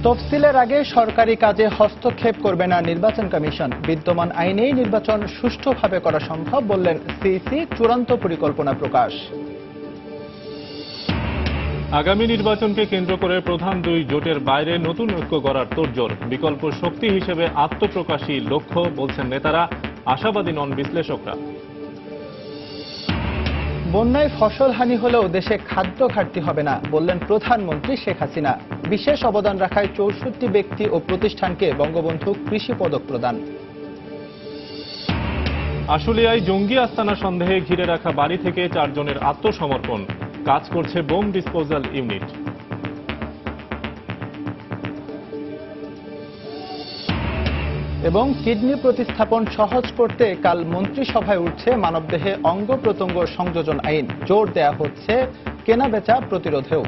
তফসিলের আগে সরকারি কাজে হস্তক্ষেপ করবে না নির্বাচন কমিশন। বিদ্যমান আইনেই নির্বাচন সুষ্ঠুভাবে করা সম্ভব বললেন সিইসি। চূড়ান্ত পরিকল্পনা প্রকাশ। আগামী নির্বাচনকে কেন্দ্র করে প্রধান দুই জোটের বাইরে নতুন ঐক্য গড়ার তোড়জোড়। বিকল্প শক্তি হিসেবে আত্মপ্রকাশই লক্ষ্য বলছেন নেতারা, আশাবাদী নন বিশ্লেষকরা। বন্যায় ফসল হানি হলেও দেশে খাদ্য ঘাটতি হবে না বললেন প্রধানমন্ত্রী শেখ হাসিনা। বিশেষ অবদান রাখায় ৬৪ ব্যক্তি ও প্রতিষ্ঠানকে বঙ্গবন্ধু কৃষি পদক প্রদান। আশুলিয়ায় জঙ্গি আস্তানা সন্দেহে ঘিরে রাখা বাড়ি থেকে ৪ জনের আত্মসমর্পণ। কাজ করছে বোম ডিসপোজাল ইউনিট। এবং কিডনি প্রতিস্থাপন সহজ করতে কাল মন্ত্রিসভায় উঠছে মানবদেহে অঙ্গ প্রত্যঙ্গ সংযোজন আইন। জোর দেয়া হচ্ছে কেনাবেচা প্রতিরোধেও।